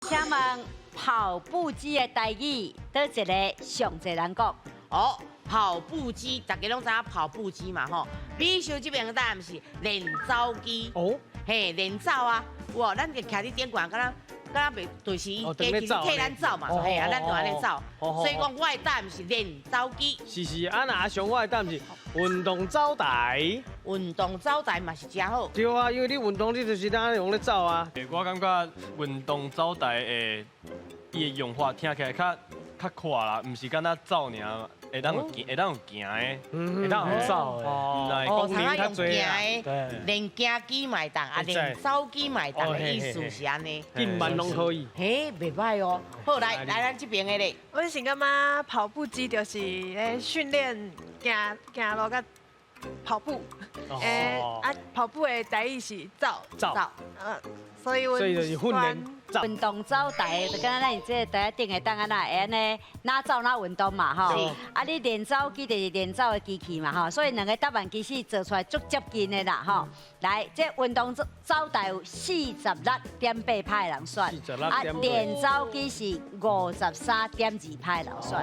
请问跑步机的台语，倒一个上侪人讲？哦，跑步机，大家拢知影跑步机嘛吼。比如这边的答案是练走机。哦，嘿，练走啊！哇，咱就徛伫顶管，敢若袂就是伊等咧走替咱走嘛，哦嘿啊，咱就安尼走。哦所以讲，我的答案是练走机。是，啊那上我的答案是运动走台。运动走台嘛是真好。对啊，因为你运动，你就是当用咧走啊。我感觉运动走台的伊的用法听起来较快啦，毋是敢若走尔，会当有行的，会当好走的。哦哦，功能较用多啊。行的，练行机嘛会当，啊练走机嘛会当的意思是安尼。进慢拢可以。嘿，袂歹哦。好，来咱这边的咧。我是感觉跑步机就是咧训练行路甲跑步。跑步的台语是走。走。所以就是训练走。运动走台，就敢若咱这个台顶的当安那会安尼，哪走哪运动嘛吼。啊，你练走机就是练走的机器嘛吼，所以两个答案其实做出来足接近的啦吼。来，这运动走台有46.8派人选，啊，练走机是53.2派人选。